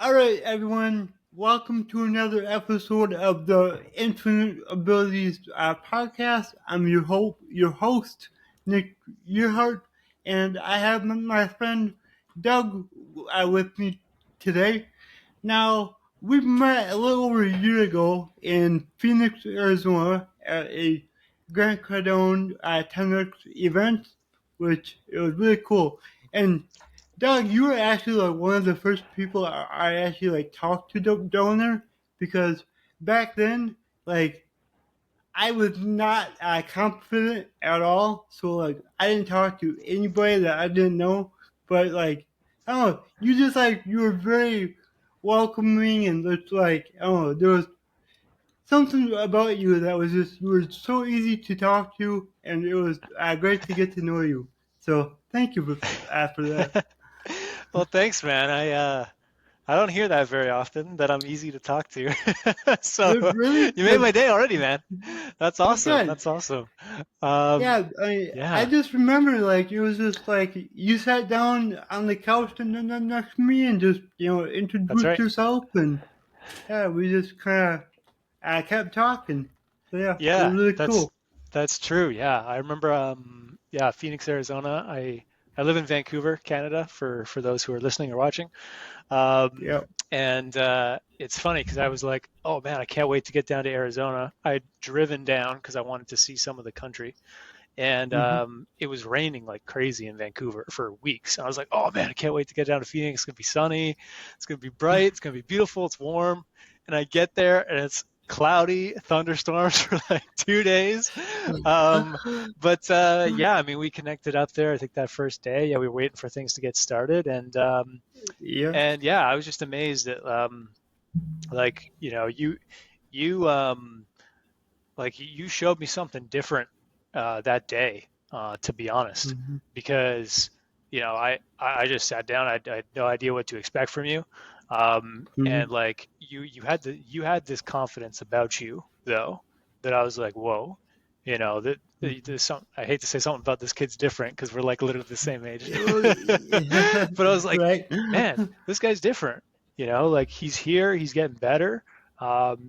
All right, everyone. Welcome to another episode of the Infinite Abilities podcast. I'm your host, Nick Yerhart, and I have my friend Doug with me today. Now, we met a little over a year ago in Phoenix, Arizona, at a Grant Cardone 10X event, which it was really cool. And Doug, you were actually like one of the first people I actually like talked to donor because back then, like I was not confident at all. So like I didn't talk to anybody that I didn't know. But like I don't know, you were very welcoming and just like I don't know, there was something about you that was just you were so easy to talk to, and it was great to get to know you. So thank you for that. Well, thanks, man. I don't hear that very often that I'm easy to talk to. So Really? you made my day already, man. That's Well, awesome. good. That's awesome. Um, Yeah, I yeah, just remember like it was just like you sat down on the couch and then next to me and just that's introduced right. yourself and yeah, we just kind of I kept talking. So yeah, it was Yeah, really that's cool. that's true. Yeah, I remember. Yeah, Phoenix, Arizona. I live in Vancouver, Canada. For those who are listening or watching. Um, Yeah. and it's funny because I was like, oh man, I can't wait to get down to Arizona. I'd driven down because I wanted to see some of the country. And Hmm. it was raining like crazy in Vancouver for weeks. And I was like, oh man, I can't wait to get down to Phoenix. It's gonna be sunny, it's gonna be bright, it's gonna be beautiful, it's warm. And I get there and it's cloudy, thunderstorms for like 2 days. Um, but yeah, I mean, we connected up there. I think that first day, yeah, we were waiting for things to get started, Yeah. and yeah, I was just amazed at like you like you showed me something different that day, to be honest, Hmm. because I just sat down. I had no idea what to expect from you, and Hmm. like you had this confidence about you though that I was like, whoa, that there's some. I hate to say something about this kid's different because we're like literally the same age, Yeah. but I was like, Right. man, this guy's different. Like he's here, he's getting better.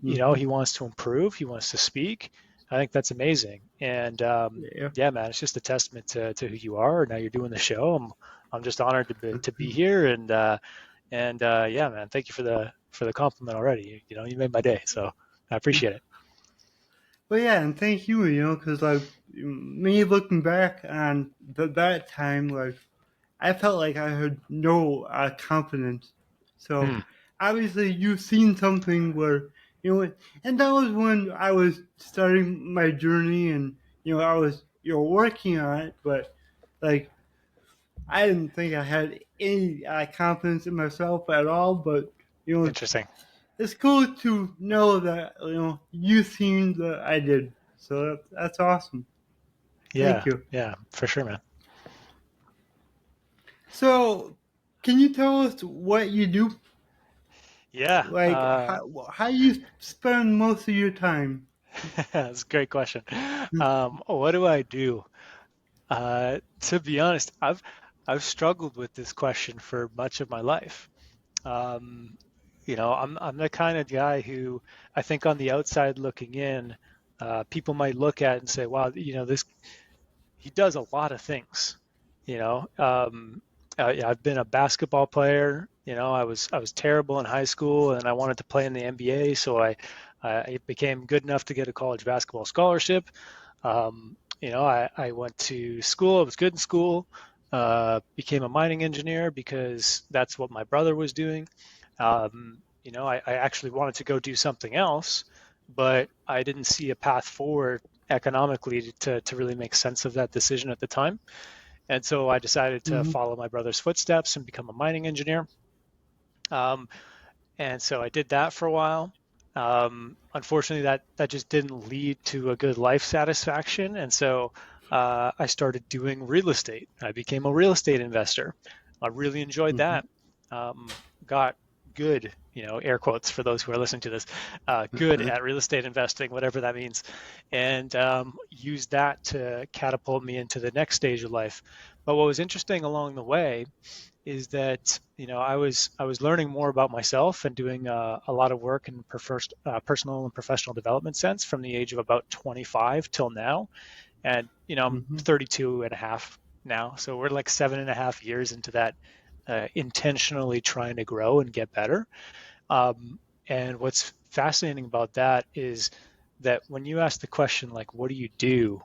Hmm. He wants to improve, he wants to speak. I think that's amazing. And Yeah. yeah, man, it's just a testament to who you are. Now you're doing the show. I'm just honored to be here. And yeah, man, thank you for the compliment already. You made my day, so I appreciate it. Well, yeah, and thank you, because like me looking back on that time, like I felt like I had no confidence. So Hmm. obviously, you've seen something where and that was when I was starting my journey, and I was working on it, but like I didn't think I had any confidence in myself at all. But it's Interesting. it's cool to know that you seen that I did. So that's awesome. Thank Yeah, you. yeah, for sure, man. So, can you tell us what you do? Yeah, Like how you spend most of your time? that's a great question. What do I do? To be honest, I've struggled with this question for much of my life. Um, I'm the kind of guy who I think on the outside looking in, people might look at and say, "Wow, this he does a lot of things." You know, I've been a basketball player. I was terrible in high school, and I wanted to play in the NBA, so I became good enough to get a college basketball scholarship. I went to school. I was good in school. Became a mining engineer because that's what my brother was doing. I actually wanted to go do something else, but I didn't see a path forward economically to really make sense of that decision at the time. And so I decided to Mm-hmm. follow my brother's footsteps and become a mining engineer. Um, and so I did that for a while. Unfortunately, that just didn't lead to a good life satisfaction, and so I started doing real estate. I became a real estate investor. I really enjoyed Mm-hmm. that. Got good, air quotes for those who are listening to this, good at real estate investing, whatever that means, and used that to catapult me into the next stage of life. But what was interesting along the way is that I was learning more about myself and doing a lot of work in personal and professional development sense from the age of about 25 till now. And I'm Mm-hmm. 32 and a half now, so we're like 7.5 years into that, intentionally trying to grow and get better. Um, and what's fascinating about that is that when you ask the question, like, what do you do?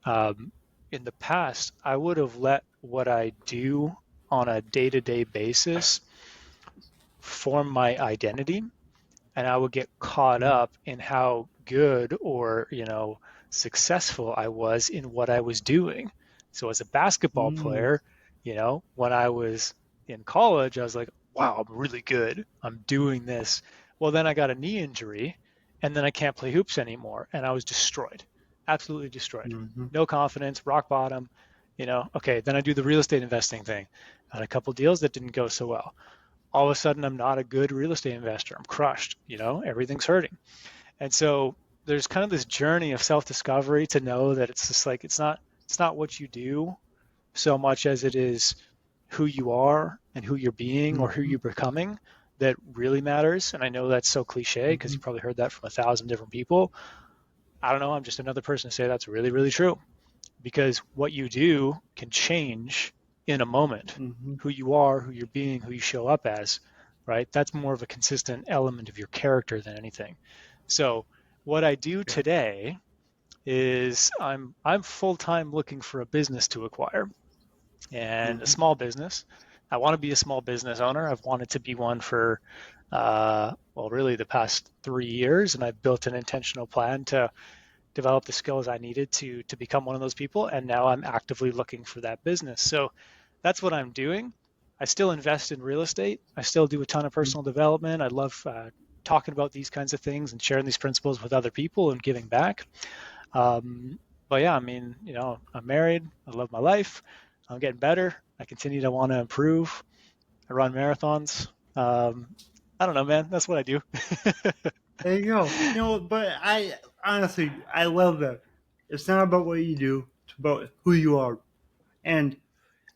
Um, in the past, I would have let what I do on a day-to-day basis form my identity, and I would get caught up in how good or, successful I was in what I was doing. So as a basketball Mm-hmm. player, when I was in college, I was like, wow, I'm really good. I'm doing this. Well, then I got a knee injury and then I can't play hoops anymore. And I was destroyed, absolutely destroyed. Mm-hmm. No confidence, rock bottom. Okay, then I do the real estate investing thing. Had a couple deals that didn't go so well. All of a sudden I'm not a good real estate investor. I'm crushed, everything's hurting. And so there's kind of this journey of self-discovery to know that it's just like it's not what you do so much as it is who you are and who you're being or who Mm-hmm. you're becoming that really matters. And I know that's so cliche because Mm-hmm. you probably heard that from 1,000 different people. I don't know, I'm just another person to say that's really, really true, because what you do can change in a moment. Mm-hmm. Who you are, who you're being, who you show up as, right? That's more of a consistent element of your character than anything. So what I do Yeah. today is I'm full-time looking for a business to acquire, and a Mm-hmm. small business. I want to be a small business owner. I've wanted to be one for well, really the past 3 years, and I've built an intentional plan to develop the skills I needed to become one of those people. And now I'm actively looking for that business. So that's what I'm doing. I still invest in real estate. I still do a ton of personal development. I love talking about these kinds of things and sharing these principles with other people and giving back. Um, but yeah, I mean, I'm married. I love my life. I'm getting better. I continue to want to improve. I run marathons. I don't know, man. That's what I do. There you go. But I honestly, I love that. It's not about what you do; it's about who you are, and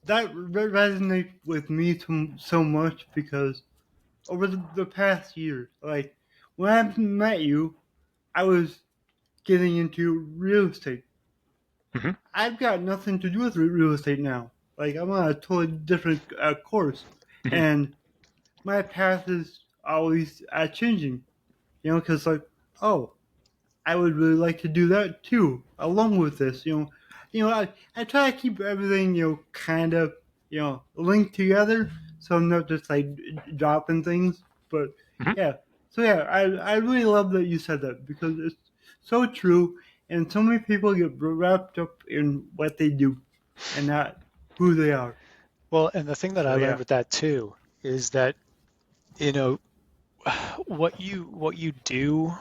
that resonates with me so much because over the past year, like when I met you, I was getting into real estate. Mhm, I've got nothing to do with real estate now. Like I'm on a totally different course, mhm, and my path is always changing. Because like, oh, I would really like to do that too, along with this. I try to keep everything kind of linked together, so I'm not just like dropping things. But mhm. yeah, so yeah, I really love that you said that because it's so true, and so many people get wrapped up in what they do and not who they are. Well, and the thing that I So learned yeah. with that too is that, you know, what you do,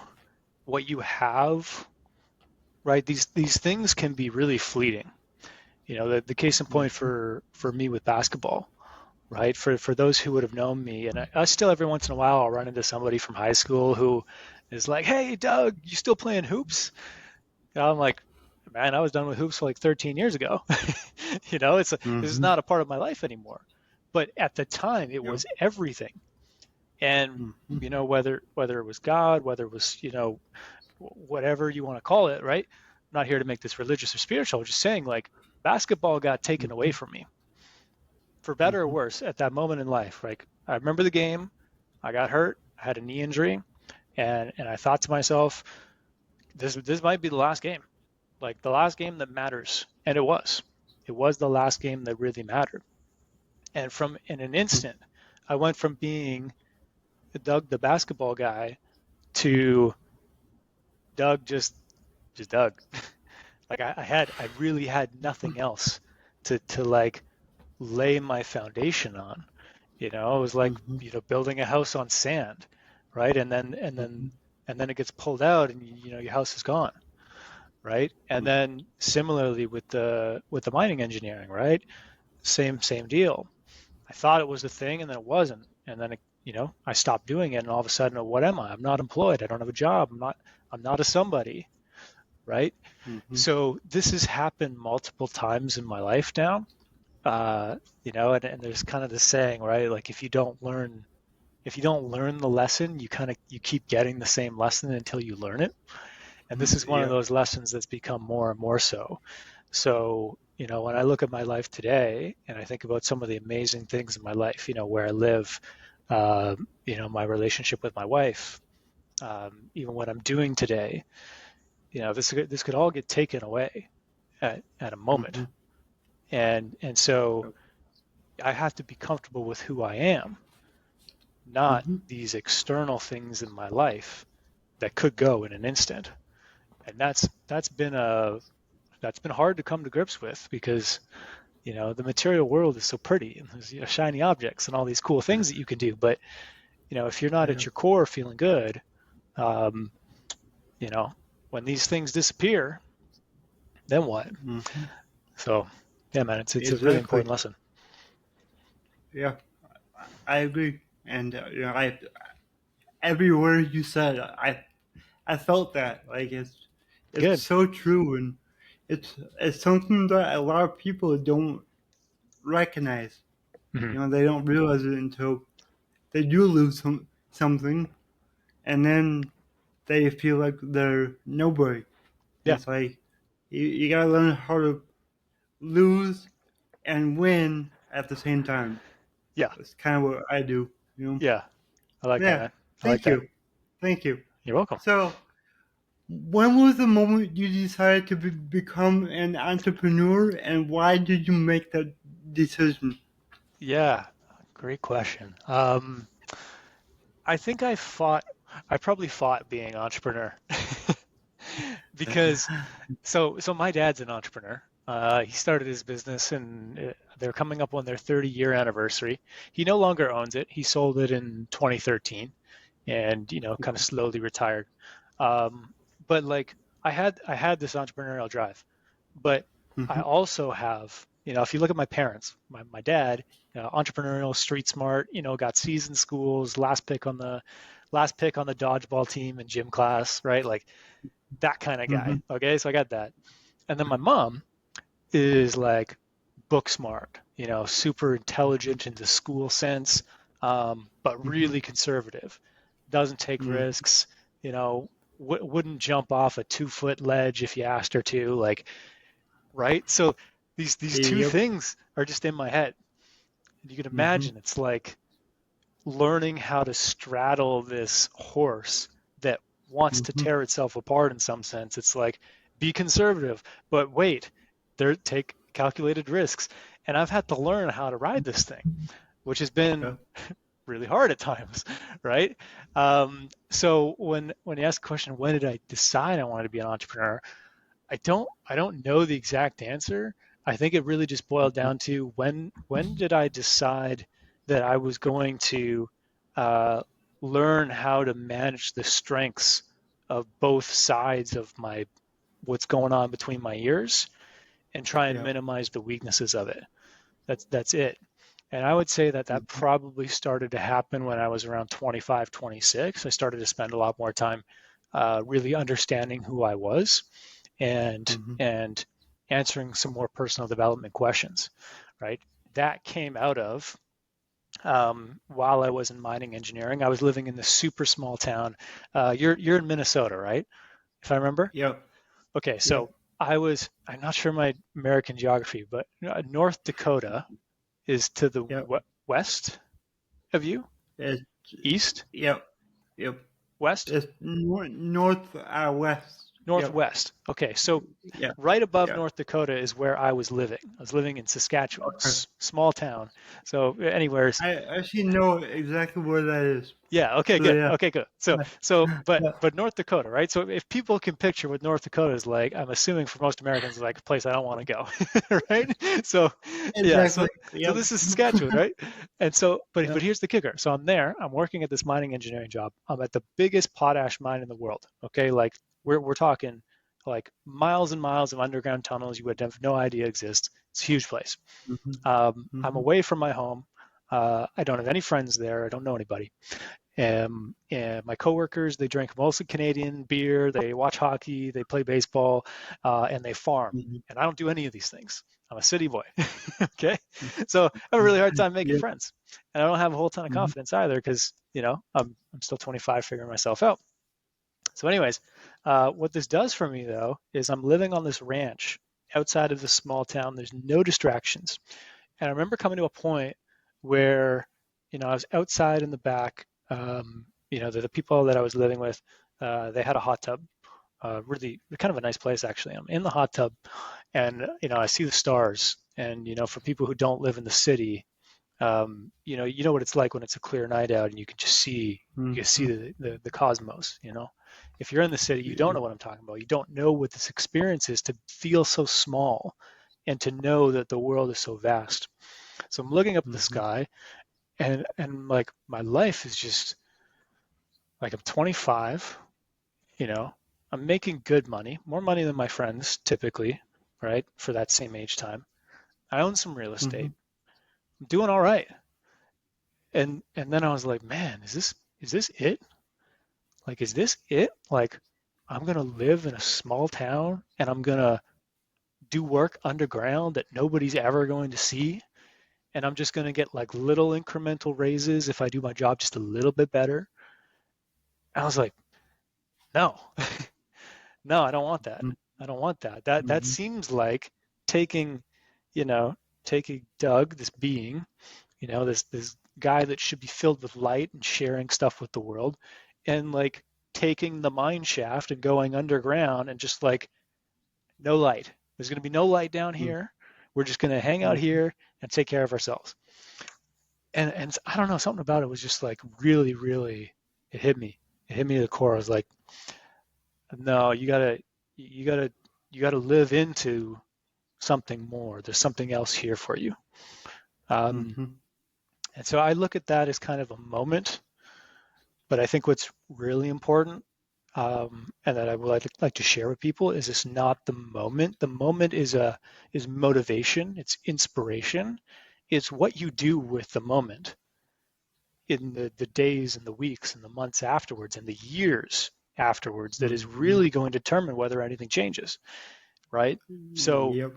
what you have, right? These things can be really fleeting. The case in point Mm-hmm. for me with basketball, right? For those who would have known me, and I still every once in a while I'll run into somebody from high school who is like, "Hey, Doug, you still playing hoops?" And I'm like, "Man, I was done with hoops like 13 years ago." This is Mm-hmm. not a part of my life anymore. But at the time, it Yep. was everything. And Mm-hmm. whether it was God, whether it was whatever you want to call it, right? I'm not here to make this religious or spiritual. I'm just saying, like, basketball got taken away Mm-hmm. from me, for better or Mm-hmm. worse, at that moment in life. Like, I remember the game. I got hurt. I had a knee injury, and I thought to myself, this might be the last game, like the last game that matters. And it was. It was the last game that really mattered. And from in an instant, I went from being Doug the basketball guy to Doug just Doug. Like I really had nothing else to like lay my foundation on. It was like, Mm-hmm. building a house on sand, right? Mm-hmm. And then it gets pulled out and your house is gone, right? And then similarly with the mining engineering, right? Same deal. I thought it was the thing and then it wasn't. And then I stopped doing it and all of a sudden, what am I? I'm not employed. I don't have a job. I'm not a somebody, right? Mm-hmm. So this has happened multiple times in my life now. uh, and there's kind of this saying, right? Like if you don't learn the lesson, you keep getting the same lesson until you learn it. And this is one of Yeah. those lessons that's become more and more so. So, when I look at my life today and I think about some of the amazing things in my life, where I live, my relationship with my wife, even what I'm doing today, this could all get taken away at a moment. Mm-hmm. And so Yep. I have to be comfortable with who I am, not Mm-hmm. these external things in my life that could go in an instant. And that's been hard to come to grips with because the material world is so pretty and there's shiny objects and all these cool things that you can do, but if you're not Yeah. at your core feeling good, um, you know when these things disappear, then what? Mm-hmm. So yeah, man, it's a really Exactly. important lesson. Yeah, I agree. And I every word you said, I felt that. Like it's Good. so true, and it's something that a lot of people don't recognize. Hmm. They don't realize it until they do lose something, and then they feel like they're nobody. And Yeah. it's like you gotta learn how to lose and win at the same time. Yeah. That's kind of what I do. Yeah. I like that, Yeah. man. I like Thank that. you. Thank you. You're welcome. So, when was the moment you decided to become an entrepreneur, and why did you make that decision? Yeah, great question. I think I probably fought being an entrepreneur because so my dad's an entrepreneur. He started his business and they're coming up on their 30-year anniversary. He no longer owns it. He sold it in 2013 and, kind of slowly retired. Um, but like I had this entrepreneurial drive, but I Mhm, also have, if you look at my parents, my dad, entrepreneurial, street smart, got C's in schools, last pick on the dodgeball team in gym class, right? Like that kind of guy. mhm, Okay, so I got that. And then my mom is like book smart, super intelligent in the school sense, but mhm, really conservative. Doesn't take mhm. risks, you know, wouldn't jump off a 2 foot ledge if you asked her to, like, right? So these two Yep. things are just in my head. And you can Mhm, imagine it's like learning how to straddle this horse that wants to mhm, tear itself apart in some sense. It's like be conservative, but wait, there take calculated risks. And I've had to learn how to ride this thing, which has been yeah. really hard at times, right? So when you ask the question, when did I decide I wanted to be an entrepreneur? I don't know the exact answer. I think it really just boiled Mhm, down to when did I decide that I was going to uh, learn how to manage the strengths of both sides of my what's going on between my ears and try and yeah. minimize the weaknesses of it. That's it. And I would say that Mhm, probably started to happen when I was around 25, 26. I started to spend a lot more time really understanding who I was and mhm, and answering some more personal development questions, right? That came out of while I was in mining engineering. I was living in this super small town. You're in Minnesota, right? If I remember. yep. Okay, Yep. so I'm not sure my American geography, but North Dakota is to the Yep. west of you, It's, east, yep. Yep. west, It's north, west. Yep. northwest. Okay, so Yeah. right above Yeah. North Dakota is where I was living. I was living in Saskatchewan, Okay. small town. So, anyways, I actually know exactly where that is. yeah, okay, So good. yeah. Okay, good. So, but Yeah. but North Dakota, right? So if people can picture what North Dakota is like, I'm assuming for most Americans, like a place I don't want to go, right? So, yeah, so Exactly. so Yep. this is Saskatchewan, right? And so, but Yep. here's the kicker. So I'm there. I'm working at this mining engineering job. I'm at the biggest potash mine in the world. Okay, like we're talking like miles and miles of underground tunnels you would have no idea exist. It's a huge place. Mhm. I'm Mhm. away from my home. I don't have any friends there. I don't know anybody. And my coworkers, they drink mostly Canadian beer, they watch hockey, they play baseball, and they farm. Mhm. And I don't do any of these things. I'm a city boy. Okay. So I have a really hard time making Yep. friends. And I don't have a whole ton of Mhm. confidence either because, I'm still 25 figuring myself out. So, anyways, what this does for me though is I'm living on this ranch outside of this small town. There's no distractions. And I remember coming to a point where, I was outside in the back. The people that I was living with, they had a hot tub. Really, kind of a nice place actually. I'm in the hot tub, and I see the stars. And for people who don't live in the city, you know what it's like when it's a clear night out and you can see Mhm. the cosmos. If you're in the city, you don't Yep. know what I'm talking about. You don't know what this experience is to feel so small and to know that the world is so vast. So I'm looking up at the Mhm. sky, and like my life is just like I'm 25. You know, I'm making good money, more money than my friends typically, right? For that same age time. I own some real estate. Mhm. I'm doing all right. And then I was like, man, is this it? Like, is this it? Like, I'm gonna live in a small town and I'm gonna do work underground that nobody's ever going to see, and I'm just gonna get like little incremental raises if I do my job just a little bit better. I was like, no, no, I don't want that. Mhm. I don't want that. That Mhm. seems like taking, you know, taking Doug, this being, this guy that should be filled with light and sharing stuff with the world, and like taking the mine shaft and going underground and just like no light. There's going to be no light down Mhm. here. We're just going to hang out Mhm. here and take care of ourselves. And I don't know, something about it was just like really, really, it hit me. It hit me to the core. I was like, no, you gotta, you gotta live into something more. There's something else here for you. Um, Mhm. and so I look at that as kind of a moment. But I think what's really important, and that I would like to share with people, is it's not the moment. The moment is motivation. It's inspiration. It's what you do with the moment in the days and the weeks and the months afterwards and the years afterwards that is Mhm. really going to determine whether anything changes, right? So Yep.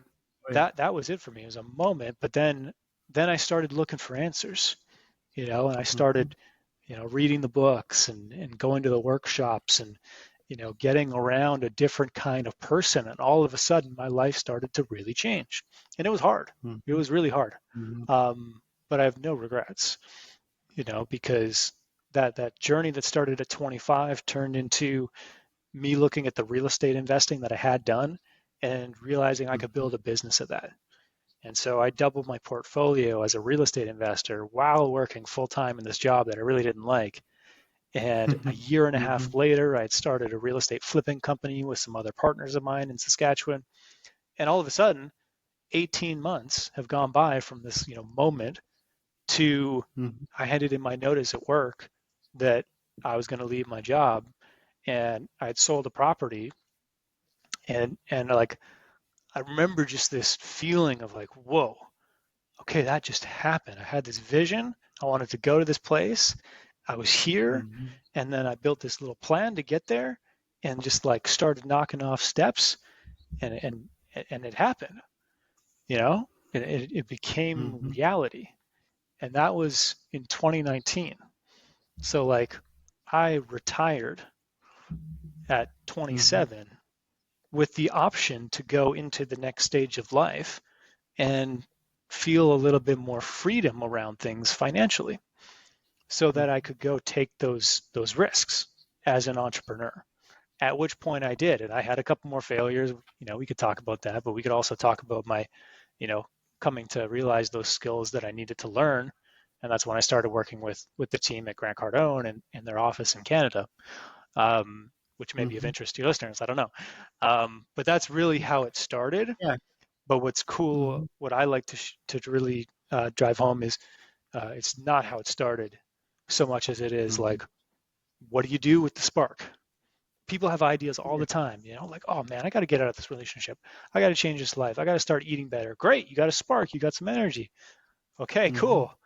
Right. that was it for me. It was a moment, but then I started looking for answers, and I Mhm. started, reading the books and going to the workshops and, getting around a different kind of person. And all of a sudden, my life started to really change. And it was hard. It Mhm. was really hard. Mhm. But I have no regrets, because that journey that started at 25 turned into me looking at the real estate investing that I had done and realizing I could Mhm. build a business of that. And so I doubled my portfolio as a real estate investor while working full time in this job that I really didn't like. And a year and a half Mhm. later, I had started a real estate flipping company with some other partners of mine in Saskatchewan. And all of a sudden, 18 months have gone by from this, moment to Mhm. I handed in my notice at work that I was going to leave my job, and I had sold a property, and like I remember just this feeling of like, whoa, okay, that just happened. I had this vision. I wanted to go to this place. I was here, Mhm. and then I built this little plan to get there, and just like started knocking off steps, and it happened. And it became Mhm. reality, and that was in 2019. So like, I retired at Mhm. 27 with the option to go into the next stage of life and feel a little bit more freedom around things financially, so that I could go take those risks as an entrepreneur. At which point I did, and I had a couple more failures. We could talk about that, but we could also talk about my, you know, coming to realize those skills that I needed to learn. And that's when I started working with the team at Grant Cardone and their office in Canada, which may be of Mhm. interest to your listeners. I don't know, but that's really how it started. Yeah. But what's cool, Mhm. what I like to really drive home is it's not how it started so much as it is Mhm. like, what do you do with the spark? People have ideas all Yeah. the time, like, oh man, I got to get out of this relationship. I got to change this life. I got to start eating better. Great. You got a spark. You got some energy. Okay, Mhm. cool.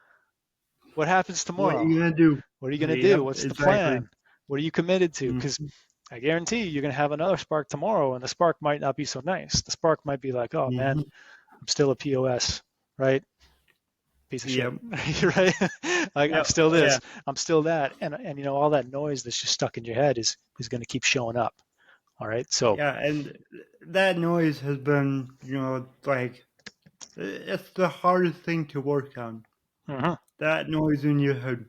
What happens What are tomorrow? you gonna do? What are you going to do? Yep. What's the Exactly. plan? What are you committed to? Because Mhm. I guarantee you're going to have another spark tomorrow, and the spark might not be so nice. The spark might be like, oh man, Mhm. I'm still a POS, right? Piece of shit, Yep. right? Like I'm Yep. still Yeah. this, I'm still that, and all that noise that's just stuck in your head is going to keep showing up. All right, so Yeah. And that noise has been, like it's the hardest thing to work on. mhm, That noise in your head.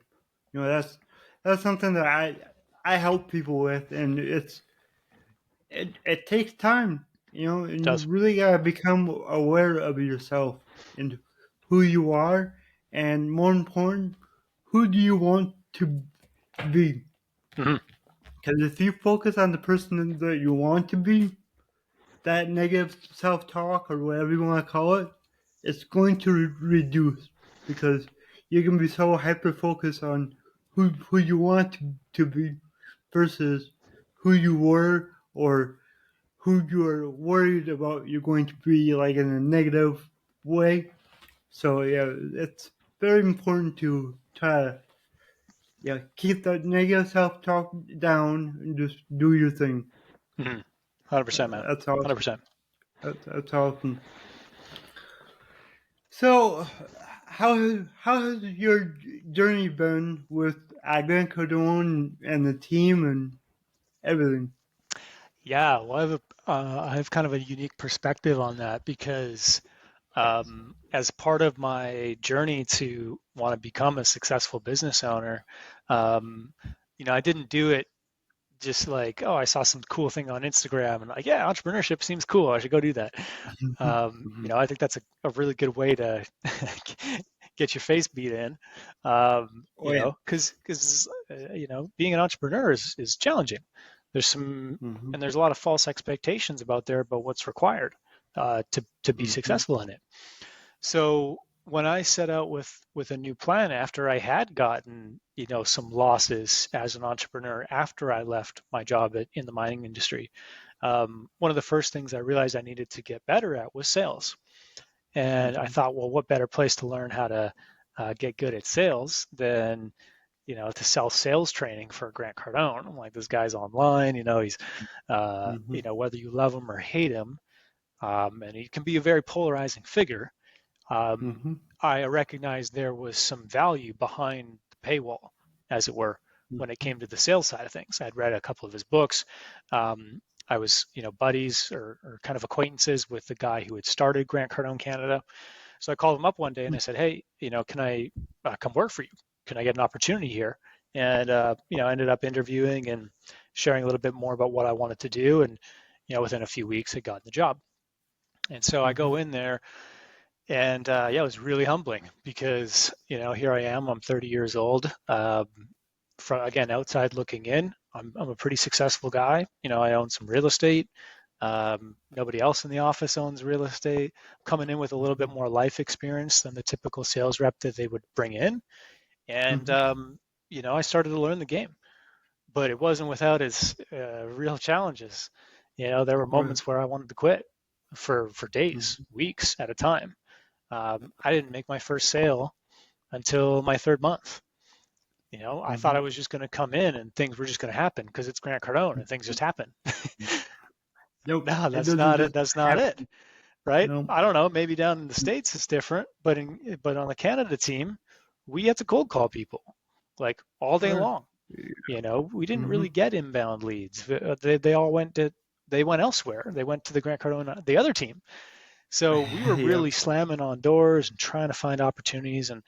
That's something that I help people with, and it takes time, it and you does. really gotta become aware of yourself and who you are, and more important, who do you want to be? Mhm, Because if you focus on the person that you want to be, that negative self-talk or whatever you want to call it, it's going to reduce because you're going to be so hyper focused on who you want to be versus who you were or who you're worried about you're going to be like in a negative way. So yeah, it's very important to try to keep that negative self talk down and just do your thing. mhm. 100%, man. That's awesome. 100%. That's awesome. So, how has your journey been with Grant Cardone and the team and everything? Yeah, well, I have kind of a unique perspective on that because as part of my journey to want to become a successful business owner, um, I didn't do it just like, oh, I saw some cool thing on Instagram and like, yeah, entrepreneurship seems cool. I should go do that. Mm-hmm. I think that's a really good way to get your face beat in. Oh yeah. Because being an entrepreneur is challenging. There's Mm-hmm. and there's a lot of false expectations about there about what's required to be Mm-hmm. successful in it. So when I set out with a new plan after I had gotten some losses as an entrepreneur after I left my job in the mining industry, one of the first things I realized I needed to get better at was sales. And I Mm-hmm. thought, well, what better place to learn how to get good at sales than to sell sales training for Grant Cardone? I'm like, this guy's online, he's Mm-hmm. whether you love him or hate him, and he can be a very polarizing figure. um, Mm-hmm. I recognized there was some value behind the paywall, as it were, when it came to the sales side of things. I'd read a couple of his books. Um, I was, buddies or kind of acquaintances with the guy who had started Grant Cardone Canada. So I called him up one day and I said, hey, can I come work for you? Can I get an opportunity here? And, I ended up interviewing and sharing a little bit more about what I wanted to do. And, within a few weeks, I got the job. And so I Mm-hmm. go in there and yeah, it was really humbling because here I am. I'm 30 years old. From again outside looking in, I'm a pretty successful guy. I own some real estate. Nobody else in the office owns real estate. Coming in with a little bit more life experience than the typical sales rep that they would bring in, and Mm-hmm. I started to learn the game, but it wasn't without its real challenges. There were Oh yeah. moments where I wanted to quit for days, Mm-hmm. weeks at a time. I didn't make my first sale until my third month. I thought Mm-hmm. I was just going to come in and things were just going to happen because it's Grant Cardone and things just happen. Nope. No, It that's doesn't not it. just That's not it. happen. Right? No. I don't know. Maybe down in the States it's different, but on the Canada team, we had to cold call people like all day Oh long. We didn't yeah. really get inbound leads. They all they went elsewhere. They went to the Grant Cardone, the other team. So we were Yeah. really slamming on doors and trying to find opportunities. And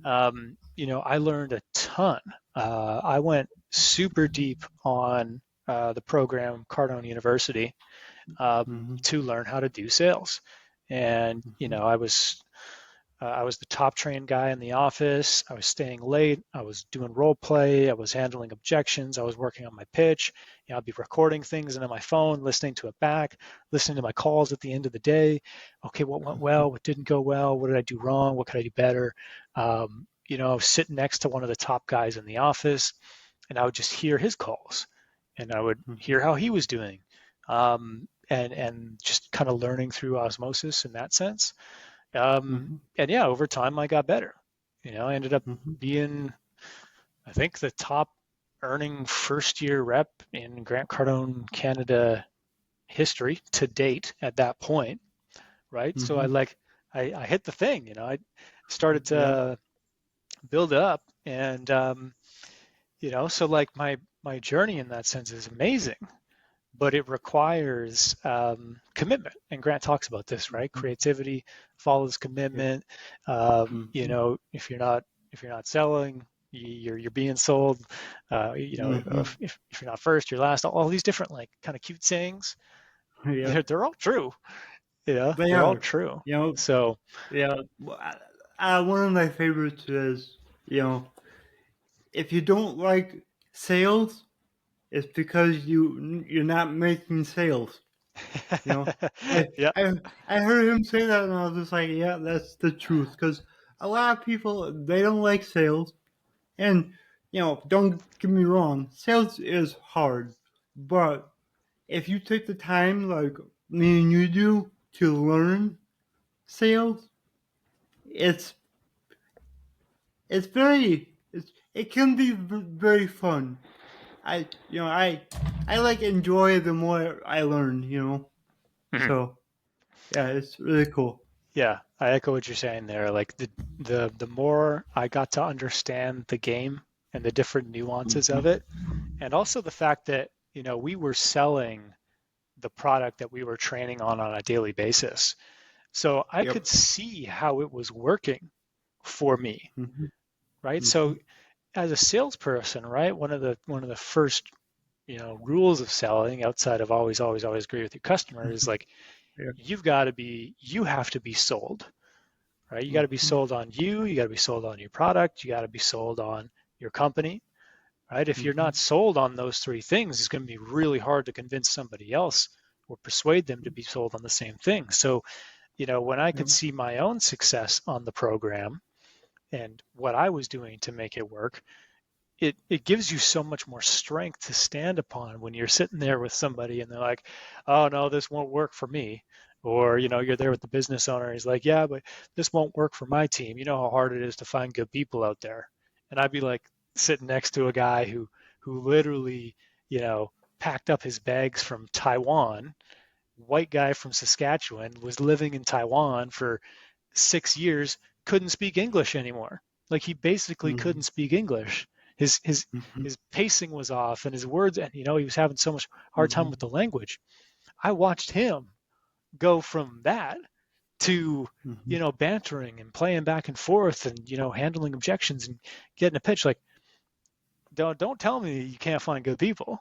I learned a ton. I went super deep on the program Cardone University Mm-hmm. to learn how to do sales. And Mm-hmm. I was the top trained guy in the office. I was staying late. I was doing role play. I was handling objections. I was working on my pitch. I'd be recording things into my phone, listening to it back, listening to my calls at the end of the day. Okay, what went well? What didn't go well? What did I do wrong? What could I do better? I was sitting next to one of the top guys in the office, and I would just hear his calls, and I would Mm-hmm. hear how he was doing, and just kind of learning through osmosis in that sense. Mm-hmm. And yeah, over time I got better. I ended up Mm-hmm. being, I think, the top earning first year rep in Grant Cardone Canada history to date at that point, right? So Mm-hmm. I hit the thing. I started Yeah. to build up, and so like my journey in that sense is amazing, but it requires commitment. And Grant talks about this, right? Mhm. Creativity follows Yeah. commitment. Mhm. If you're not selling, you're being sold. Mhm. If you're not first, you're last. All these different like kind of cute sayings. Yeah. They're all true. They They're all are. true. You know. So, Yeah. One of my favorites is, if you don't like sales, it's because you're not making sales. You know, I yeah. I I heard him say that, and I was just like, yeah, that's the truth. Because a lot of people, they don't like sales, and don't get me wrong, sales is hard. But if you take the time, like me and you do, to learn sales, it's it can be very fun. I like enjoy the more I learn. Mhm. So yeah, it's really cool. Yeah, I echo what you're saying there. Like the more I got to understand the game and the different nuances of Hmm. it, and also the fact that, we were selling the product that we were training on a daily basis. So I Yep. could see how it was working for me, Hmm. right? Hmm. So as a salesperson, right, one of the first, rules of selling outside of always, always, always agree with your customer is like Yep. you have to be sold, right? You got to be Hmm. sold on you. You got to be sold on your product. You got to be sold on your company, right? If you're Hmm. not sold on those three things, it's going to be really hard to convince somebody else or persuade them to be sold on the same thing. So, when I Yep. could see my own success on the program and what I was doing to make it work, it gives you so much more strength to stand upon when you're sitting there with somebody and they're like, oh no, this won't work for me. Or, you're there with the business owner. He's like, yeah, but this won't work for my team. You know how hard it is to find good people out there. And I'd be like sitting next to a guy who literally, you know, packed up his bags from Taiwan, white guy from Saskatchewan, was living in Taiwan for 6 years, couldn't speak English anymore. Like he basically Hmm. couldn't speak English. His his Hmm. his pacing was off and his words, and he was having so much hard time Hmm. with the language. I watched him go from that to, Hmm. bantering and playing back and forth and, handling objections and getting a pitch. Like, don't tell me you can't find good people,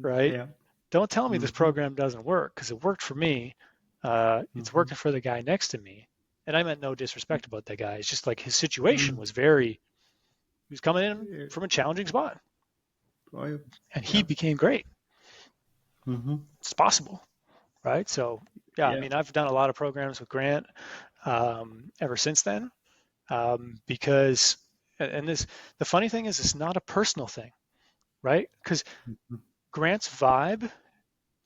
right? Yeah. Don't tell me this Hmm. program doesn't work, because it worked for me. It's Hmm. working for the guy next to me. And I meant no disrespect about that guy. It's just like his situation Hmm. was he was coming in from a challenging spot, Oh, yeah. and he Yeah. became great. Hmm. It's possible, right? So, yeah, I Yeah. mean, I've done a lot of programs with Grant ever since then, because, and the funny thing is, it's not a personal thing, right? Because Grant's vibe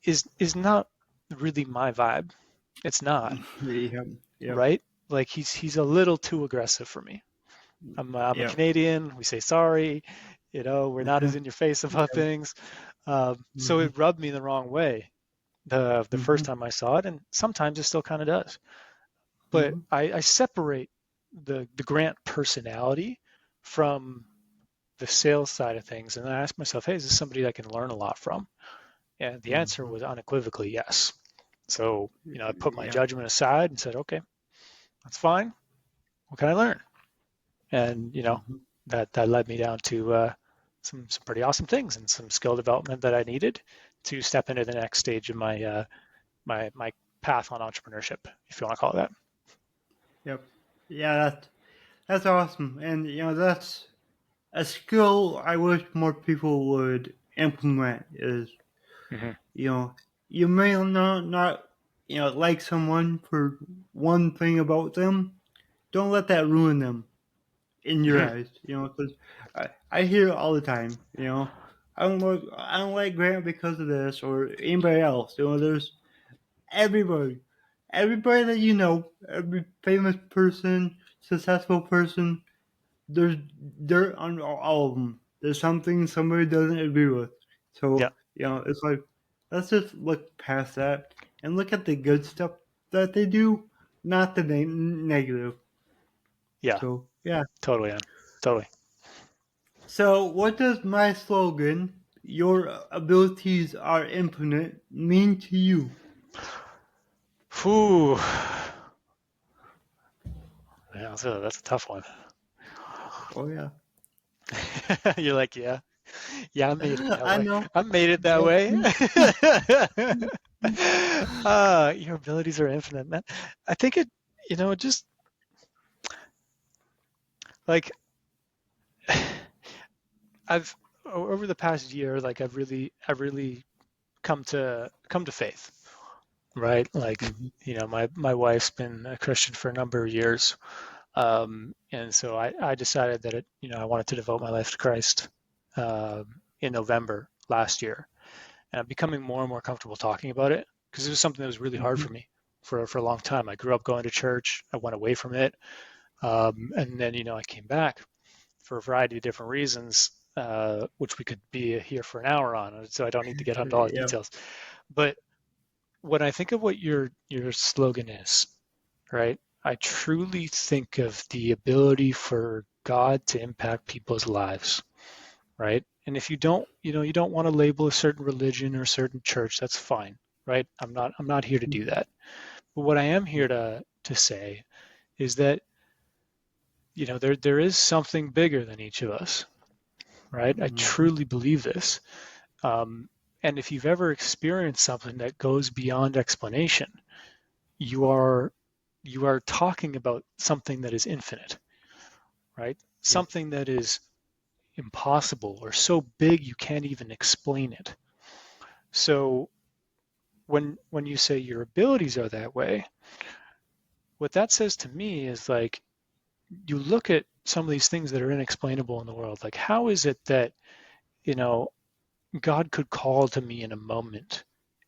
is not really my vibe. It's not, Yep. Yep. right? Like he's a little too aggressive for me. I'm a Yep. Canadian. We say sorry. We're not as in your face about Yep. things. So Hmm. it rubbed me the wrong way the first Hmm. time I saw it, and sometimes it still kind of does. But Hmm. I separate the Grant personality from the sales side of things, and I ask myself, hey, is this somebody I can learn a lot from? And the answer Hmm. was unequivocally yes. So, I put my Yeah. judgment aside and said, okay, that's fine. What can I learn? And Hmm. that led me down to some pretty awesome things and some skill development that I needed to step into the next stage of my path on entrepreneurship, if you want to call it that. Yep. Yeah. That's awesome, and that's a skill I wish more people would implement. Is Hmm. you know you may not like someone for one thing about them. Don't let that ruin them in your Hmm. eyes. Because I hear it all the time. I don't like Grant because of this or anybody else. There's everybody, everybody that every famous person, successful person. There's dirt on all of them. There's something somebody doesn't agree with. Yeah. So it's like let's just look past that and look at the good stuff that they do. not the negative. Yeah, So yeah. totally, man. Totally. So what does my slogan, "Your abilities are infinite," mean to you? Whew. Yeah, that's a tough one. Oh yeah. You're like, yeah, yeah, I made it that I way. know. I made it that way. Your abilities are infinite, man. I think just like I've over the past year, like I've really come to faith, right? Like, Mhm. my wife's been a Christian for a number of years. And so I decided that I wanted to devote my life to Christ in November last year. And I'm becoming more and more comfortable talking about it because it was something that was really hard Mhm. for me for a long time. I grew up going to church. I went away from it. And then, I came back for a variety of different reasons, which we could be here for an hour on. So I don't need to get into all the Yeah. details. But when I think of what your slogan is, right? I truly think of the ability for God to impact people's lives, right? And if you don't want to label a certain religion or a certain church, that's fine, right? I'm not here to do that. But what I am here to say is that, there is something bigger than each of us, right? I Mhm. truly believe this. Um, and if you've ever experienced something that goes beyond explanation, you are you are talking about something that is infinite, right? Yep. Something that is impossible or so big you can't even explain it. So when you say your abilities are that way, what that says to me is like you look at some of these things that are inexplainable in the world. Like how is it that, you know, God could call to me in a moment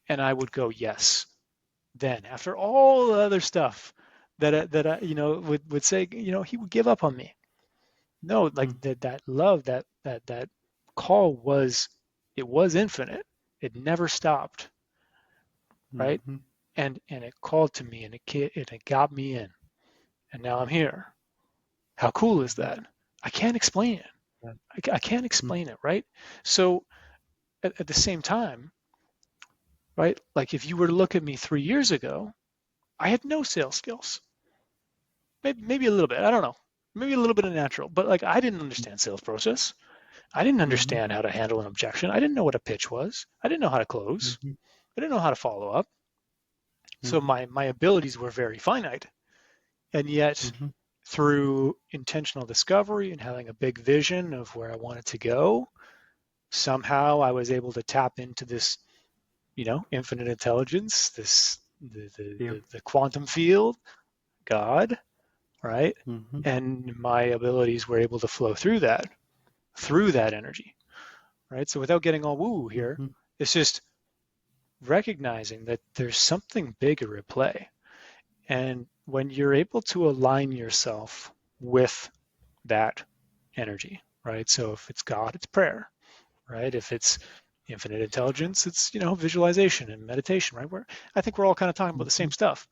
and I would go yes. Then after all the other stuff that I would say, he would give up on me. No, like Mhm. that love, that call was infinite. It never stopped, right? Mhm. And it called to me, and it got me in, and now I'm here. How cool is Mhm. that? I can't explain it. Yeah. I can't Mhm. explain it, right? So at the same time, right? Like if you were to look at me 3 years ago, I had no sales skills. Maybe a little bit. I don't know. Maybe a little bit of natural, but like I didn't understand sales process. I didn't Mhm. understand how to handle an objection. I didn't know what a pitch was. I didn't know how to close. Mhm. I didn't know how to follow up. So Mhm. my abilities were very finite. And yet, Mhm. through intentional discovery and having a big vision of where I wanted to go, somehow I was able to tap into this, infinite intelligence, this Yep. the quantum field, God, right? Mhm. And my abilities were able to flow through that energy, right? So without getting all woo here, Mhm. it's just recognizing that there's something bigger at play. And when you're able to align yourself with that energy, right? So if it's God, it's prayer, right? If it's infinite intelligence, it's, visualization and meditation, right? I think we're all kind of talking about the same Mhm. stuff.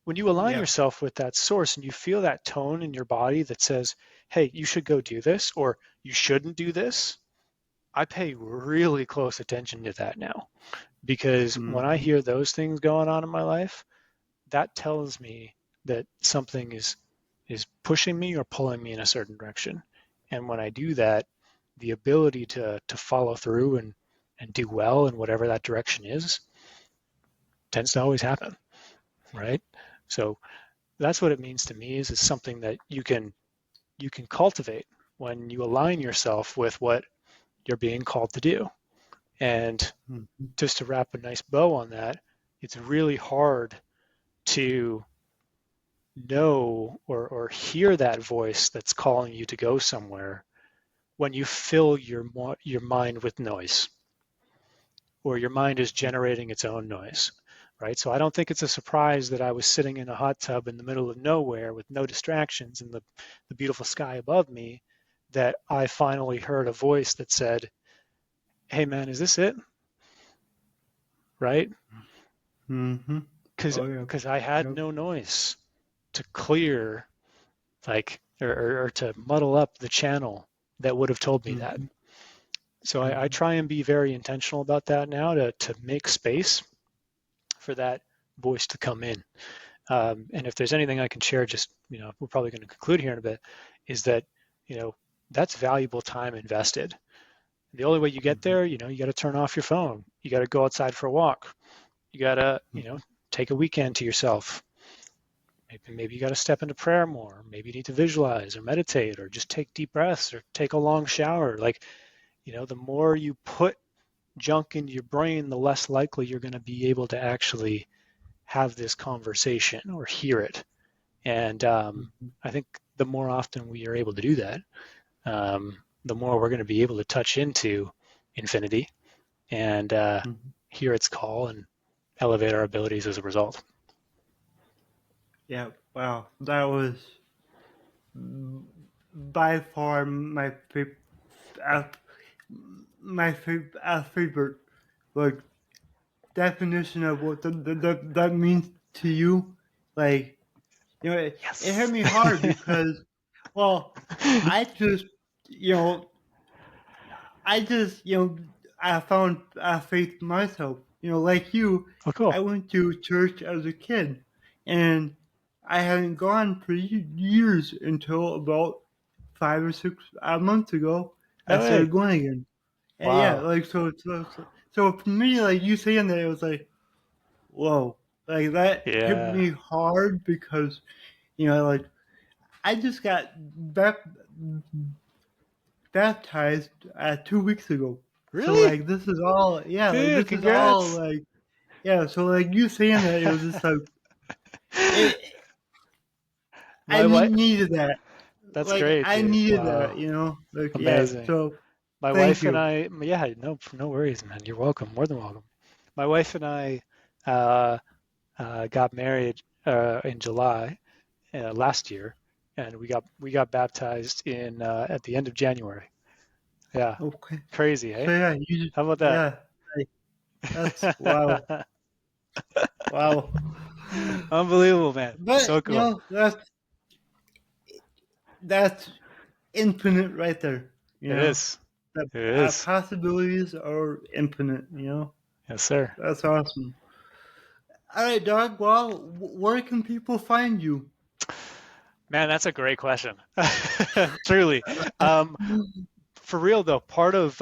When you align Yeah. yourself with that source and you feel that tone in your body that says, hey, you should go do this or you shouldn't do this, I pay really close attention to that now because when I Mhm. hear those things going on in my life, that tells me that something is pushing me or pulling me in a certain direction. And when I do that, the ability to follow through and do well in whatever that direction is tends to always happen, right? So that's what it means to me is it's something that you can cultivate when you align yourself with what you're being called to do. And Mhm. just to wrap a nice bow on that, it's really hard to know or hear that voice that's calling you to go somewhere when you fill your mind with noise or your mind is generating its own noise, right? So I don't think it's a surprise that I was sitting in a hot tub in the middle of nowhere with no distractions and the beautiful sky above me that I finally heard a voice that said, hey man, is this it? Right? Mhm. Because Oh yeah. because I had Yep. no noise. to clear like or to muddle up the channel that would have told me that. Mm-hmm. So I Mm-hmm. try and be very intentional about that now to make space for that voice to come in. And if there's anything I can share, just, we're probably going to conclude here in a bit, is that, that's valuable time invested. The only way you get Mm-hmm. there, you got to turn off your phone. You got to go outside for a walk. You got to, Mm-hmm. take a weekend to yourself. Maybe you got to step into prayer more. Maybe you need to visualize or meditate or just take deep breaths or take a long shower. Like, the more you put junk into your brain, the less likely you're going to be able to actually have this conversation or hear it. And Mm-hmm. I think the more often we are able to do that, the more we're going to be able to touch into infinity and Mm-hmm. hear its call and elevate our abilities as a result. Yeah. Wow. That was by far uh, my favorite like definition of what that means to you. Like, it hit Yes. me hard because, well, I just, you know, I just, I found faith myself. Like you, Oh, cool. I went to church as a kid, and I hadn't gone for years until about 5 or 6 months ago. I No way. started going again. And yeah, Wow. like so for me, like you saying that, it was like, whoa, like that hit Yeah. me hard because like I just got baptized 2 weeks ago. So Really? like this is all, yeah, like Dude, this is all congrats. like, yeah. So like you saying that, it was just like it. I My wife, needed that. that's Like great, I dude. needed that. Wow. Like yeah. Amazing. So My thank wife and you. I, yeah, no worries, man. You're welcome. More than welcome. My wife and I uh, got married in July last year, and we got baptized in at the end of January. Yeah, Okay. crazy, So hey? yeah, you just How about yeah. Like, that's wow, that? wow. Unbelievable, man. But So cool. that's infinite right there. You It know, is. the It is. possibilities are infinite. Yes, sir. That's awesome. All right, Doug. Well, where can people find you? Man, that's a great question. Truly. For real though, part of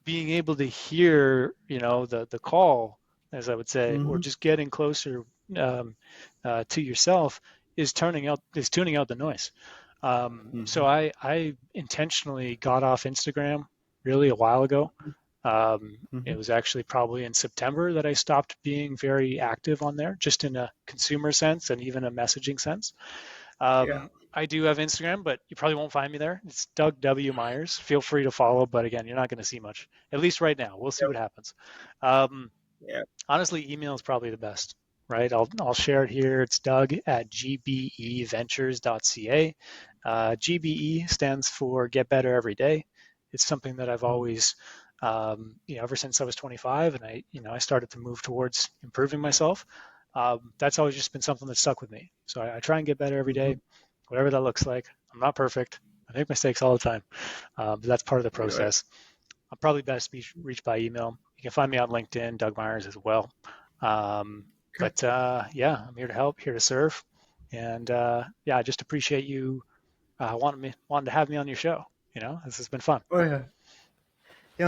being able to hear, the call, as I would say, or Mm-hmm. just getting closer um, to yourself is tuning out the noise. So Mm-hmm. I intentionally got off Instagram really a while ago. It Mm-hmm. was actually probably in September that I stopped being very active on there, just in a consumer sense and even a messaging sense. Yeah. I do have Instagram, but you probably won't find me there. It's Doug W. Myers. Feel free to follow, but again, you're not going to see much, at least right now. We'll see Yep. what happens. Um, Yeah. Honestly, email is probably the best, right? I'll share it here. It's Doug at gbeventures.ca. GBE stands for Get Better Every Day. It's something that I've always, ever since I was 25, and I started to move towards improving myself. That's always just been something that stuck with me. So I try and get better every Mm-hmm. day, whatever that looks like. I'm not perfect. I make mistakes all the time, but that's part of the You're right. process. I'm probably best be reached by email. You can find me on LinkedIn, Doug Meyers as well. Um, Okay. but yeah, I'm here to help, here to serve, and yeah, I just appreciate you wanting to have me on your show. This has been fun. Oh yeah.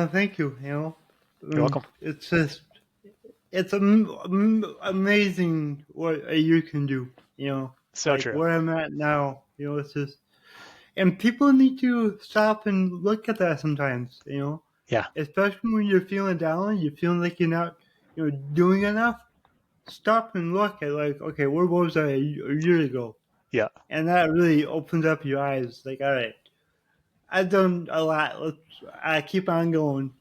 Thank you. You're welcome. It's just it's amazing what you can do. So Like true. where I'm at now. It's just, and people need to stop and look at that sometimes. Yeah, Especially when you're feeling down, you're feeling like you're not, doing enough. Stop and look at, like, okay, where was I a year ago? yeah. And that really opens up your eyes. Like, all right, I've done a lot. I keep on going.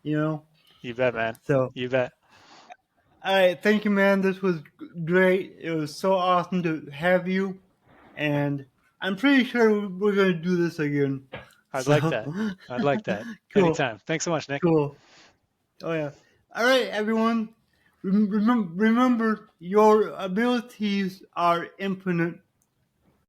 You bet, man. So, You bet. all right, thank you, man. This was great. It was so awesome to have you, and I'm pretty sure we're gonna do this again. I'd like So, that. I'd like that. cool, Anytime. Thanks so much, Nick. cool. Oh yeah. All right, everyone. Remember, your abilities are infinite,